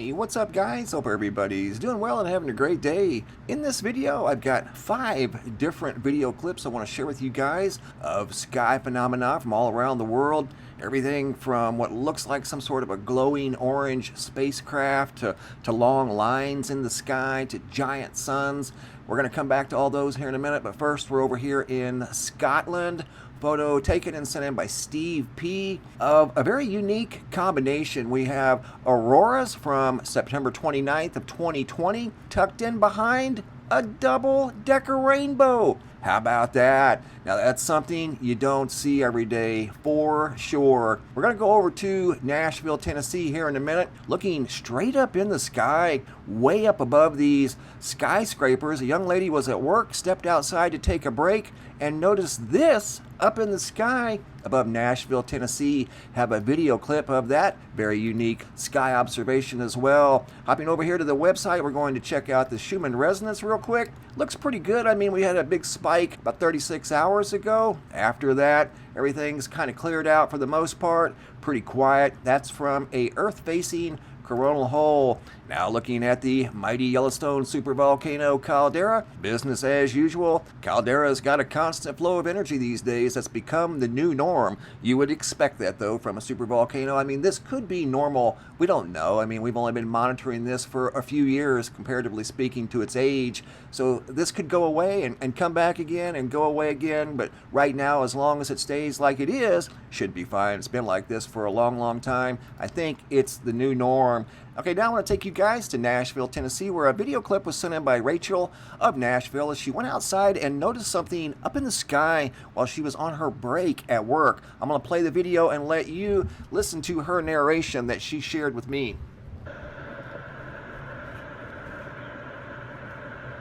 Hey, what's up guys? Hope everybody's doing well and having a great day. In this video, I've got 5 different video clips I want to share with you guys of sky phenomena from all around the world. Everything from what looks like some sort of a glowing orange spacecraft to long lines in the sky to giant suns. We're going to come back to all those here in a minute, but first we're over here in Scotland. Photo taken and sent in by Steve P. of a very unique combination. We have auroras from September 29th of 2020 tucked in behind a double-decker rainbow. How about that? Now that's something you don't see every day for sure. We're going to go over to Nashville, Tennessee here in a minute, looking straight up in the sky, way up above these skyscrapers. A young lady was at work, stepped outside to take a break, and noticed this up in the sky above Nashville, Tennessee. Have a video clip of that very unique sky observation as well. Hopping over here to the website, we're going to check out the Schumann resonance real quick. Looks pretty good. I mean, we had a big spike about 36 hours ago. After that, everything's kind of cleared out for the most part. Pretty quiet. That's from a Earth-facing coronal hole. Now looking at the mighty Yellowstone supervolcano caldera, business as usual. Caldera's got a constant flow of energy these days that's become the new norm. You would expect that though from a supervolcano. I mean, this could be normal. We don't know. I mean, we've only been monitoring this for a few years comparatively speaking to its age. So this could go away and come back again and go away again. But right now, as long as it stays like it is, should be fine. It's been like this for a long, long time. I think it's the new norm. Okay, now I want to take you guys to Nashville, Tennessee, where a video clip was sent in by Rachel of Nashville as she went outside and noticed something up in the sky while she was on her break at work. I'm going to play the video and let you listen to her narration that she shared with me.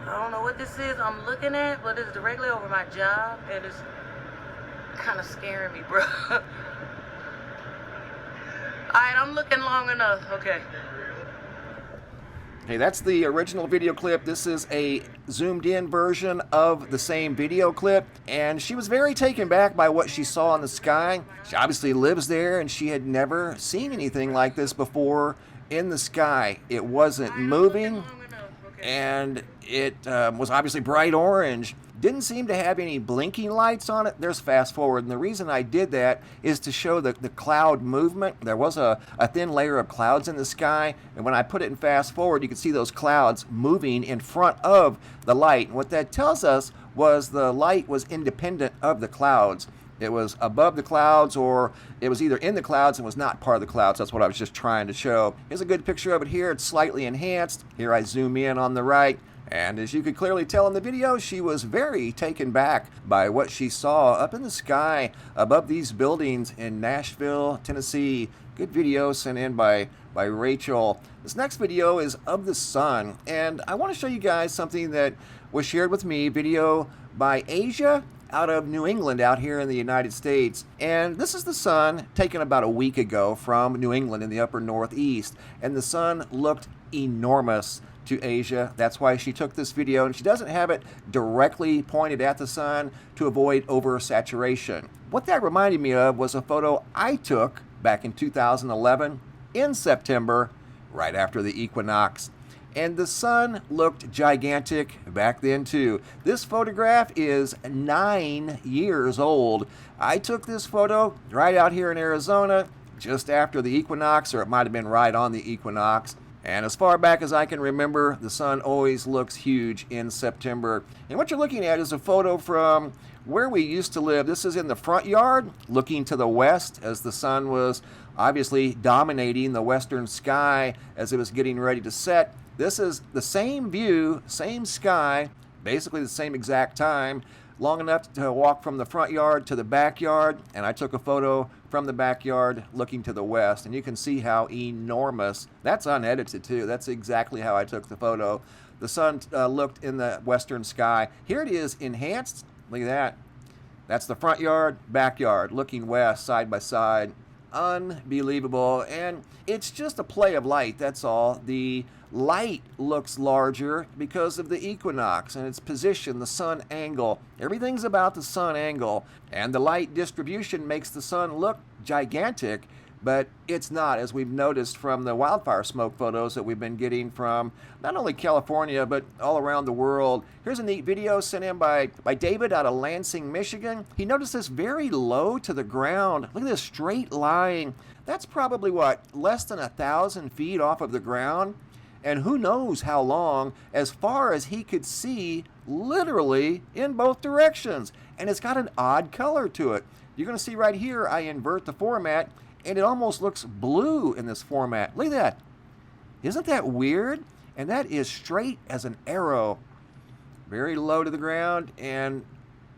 I don't know what this is I'm looking at, but it's directly over my job, and it's kind of scaring me, bro. Alright, I'm looking long enough. Okay. Okay, that's the original video clip. This is a zoomed in version of the same video clip, and she was very taken back by what she saw in the sky. She obviously lives there, and she had never seen anything like this before in the sky. It wasn't moving, and it was obviously bright orange. Didn't seem to have any blinking lights on it. There's fast forward, and the reason I did that is to show the cloud movement. There was a thin layer of clouds in the sky, and when I put it in fast forward, you could see those clouds moving in front of the light. And what that tells us was the light was independent of the clouds. It was above the clouds, or it was either in the clouds and was not part of the clouds. That's what I was just trying to show. Here's a good picture of it here. It's slightly enhanced. Here I zoom in on the right. And as you could clearly tell in the video, she was very taken back by what she saw up in the sky above these buildings in Nashville, Tennessee. Good video sent in by Rachel. This next video is of the sun, and I want to show you guys something that was shared with me, video by Asia out of New England out here in the United States. And this is the sun taken about a week ago from New England in the upper northeast, and the sun looked enormous to Asia. That's why she took this video, and she doesn't have it directly pointed at the sun to avoid oversaturation. What that reminded me of was a photo I took back in 2011 in September, right after the equinox. And the sun looked gigantic back then too. This photograph is 9 years old. I took this photo right out here in Arizona just after the equinox, or it might have been right on the equinox. And as far back as I can remember, the sun always looks huge in September. And what you're looking at is a photo from where we used to live. This is in the front yard, looking to the west as the sun was obviously dominating the western sky as it was getting ready to set. This is the same view, same sky, basically the same exact time, long enough to walk from the front yard to the backyard, and I took a photo from the backyard looking to the west, and you can see how enormous. That's unedited too. That's exactly how I took the photo. The sun looked in the western sky. Here it is enhanced. Look at that. That's the front yard, backyard, looking west side by side. Unbelievable. And it's just a play of light, that's all. The light looks larger because of the equinox and its position, the sun angle. Everything's about the sun angle, and the light distribution makes the sun look gigantic but it's not, as we've noticed from the wildfire smoke photos that we've been getting from not only California, but all around the world. Here's a neat video sent in by David out of Lansing, Michigan. He noticed this very low to the ground. Look at this straight line. That's probably, what, less than 1,000 feet off of the ground? And who knows how long, as far as he could see, literally in both directions. And it's got an odd color to it. You're going to see right here, I invert the format, and it almost looks blue in this format. Look at that. Isn't that weird? And that is straight as an arrow. Very low to the ground, and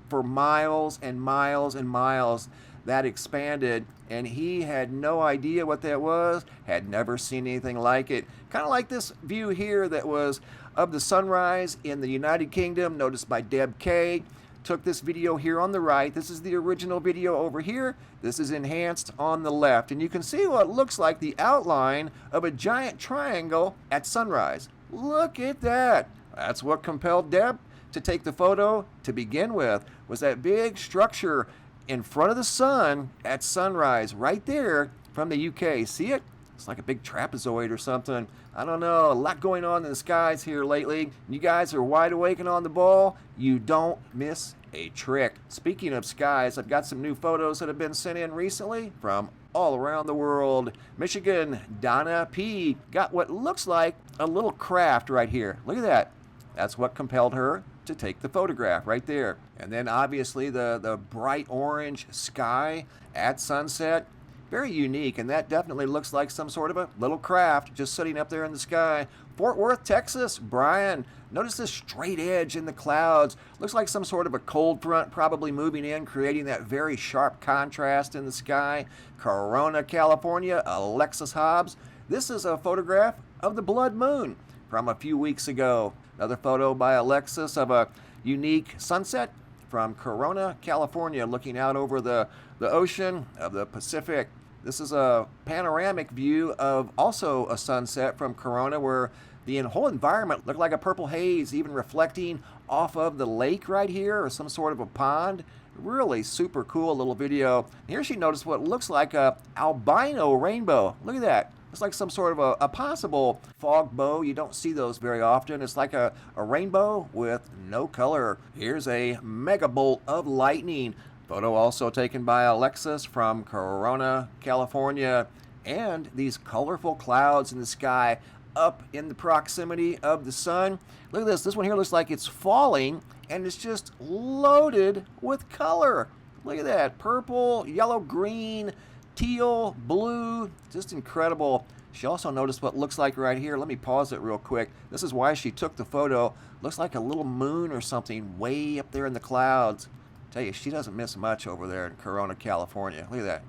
for miles and miles and miles, that expanded, and he had no idea what that was, had never seen anything like it. Kind of like this view here that was of the sunrise in the United Kingdom, noticed by Deb K. Took this video here on the right. This is the original video over here. This is enhanced on the left. And you can see what looks like the outline of a giant triangle at sunrise. Look at that. That's what compelled Deb to take the photo to begin with, was that big structure in front of the sun at sunrise right there from the UK. See it? It's like a big trapezoid or something. I don't know. A lot going on in the skies here lately. You guys are wide awake and on the ball. You don't miss a trick. Speaking of skies, I've got some new photos that have been sent in recently from all around the world. Michigan, Donna P. got what looks like a little craft right here. Look at that. That's what compelled her to take the photograph right there. And then obviously the bright orange sky at sunset. Very unique, and that definitely looks like some sort of a little craft just sitting up there in the sky. Fort Worth, Texas, Brian. Notice this straight edge in the clouds. Looks like some sort of a cold front probably moving in, creating that very sharp contrast in the sky. Corona, California, Alexis Hobbs. This is a photograph of the blood moon from a few weeks ago. Another photo by Alexis of a unique sunset from Corona, California, looking out over the ocean of the Pacific. This is a panoramic view of also a sunset from Corona, where the whole environment looked like a purple haze, even reflecting off of the lake right here, or some sort of a pond. Really super cool little video. Here she noticed what looks like a albino rainbow. Look at that. It's like some sort of a possible fog bow. You don't see those very often. It's like a rainbow with no color. Here's a mega bolt of lightning. Photo also taken by Alexis from Corona, California. And these colorful clouds in the sky up in the proximity of the sun. Look at this. This one here looks like it's falling, and it's just loaded with color. Look at that. Purple, yellow, green, teal, blue, just incredible. She also noticed what looks like right here. Let me pause it real quick. This is why she took the photo. Looks like a little moon or something way up there in the clouds. Tell you, she doesn't miss much over there in Corona, California. Look at that.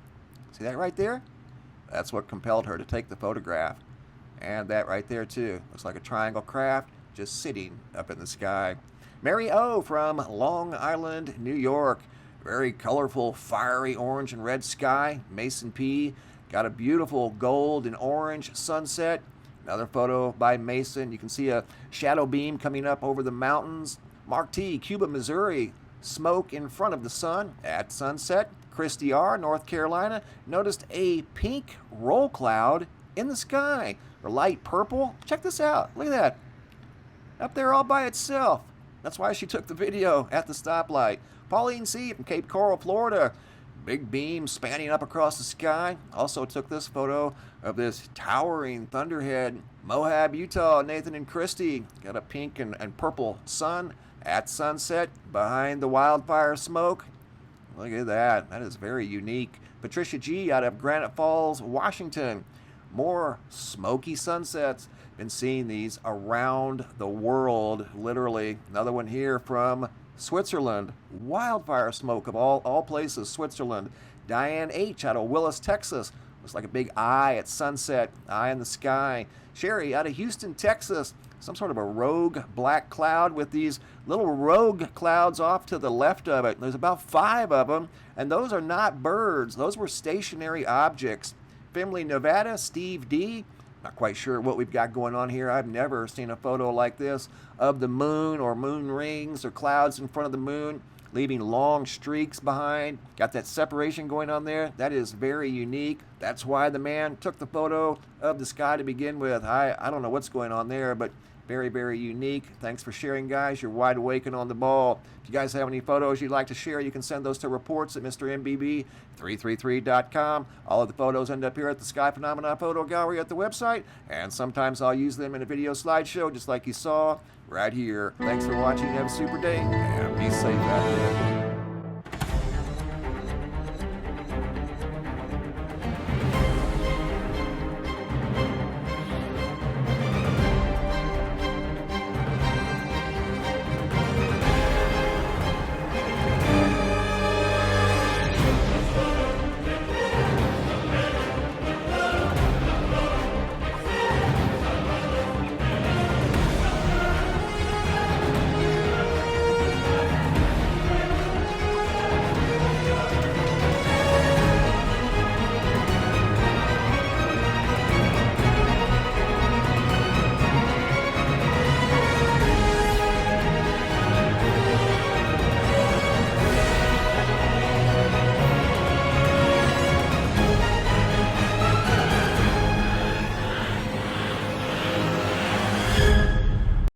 See that right there? That's what compelled her to take the photograph. And that right there too. Looks like a triangle craft just sitting up in the sky. Mary O from Long Island, New York. Very colorful, fiery orange and red sky. Mason P. got a beautiful gold and orange sunset. Another photo by Mason. You can see a shadow beam coming up over the mountains. Mark T. Cuba, Missouri. Smoke in front of the sun at sunset. KRISTIE R. North Carolina. Noticed a pink roll cloud in the sky. Or light purple. Check this out. Look at that. Up there all by itself. That's why she took the video at the stoplight. Pauline C. from Cape Coral, Florida. Big beam spanning up across the sky. Also took this photo of this towering thunderhead. MOAB, Utah. Nathan and KRISTIE got a pink and purple sun at sunset behind the wildfire smoke. Look at that. That is very unique. Patricia G. out of Granite Falls, Washington. More smoky sunsets. Been seeing these around the world, literally. Another one here from Switzerland. Wildfire smoke of all places, Switzerland. Diane H. out of Willis, Texas. Looks like a big eye at sunset. Eye in the sky. Sherry out of Houston, Texas. Some sort of a rogue black cloud with these little rogue clouds off to the left of it. There's about 5 of them, and those are not birds. Those were stationary objects. FEMLEY, Nevada, Steve D. Not quite sure what we've got going on here. I've never seen a photo like this of the moon or moon rings or clouds in front of the moon, leaving long streaks behind. Got that separation going on there. That is very unique. That's why the man took the photo of the sky to begin with. I don't know what's going on there, but very, very unique. Thanks for sharing, guys. You're wide awake and on the ball. If you guys have any photos you'd like to share, you can send those to reports at MrMBB333.com. All of the photos end up here at the Sky Phenomena Photo Gallery at the website, and sometimes I'll use them in a video slideshow just like you saw right here. Thanks for watching. Have a super day, and be safe out there.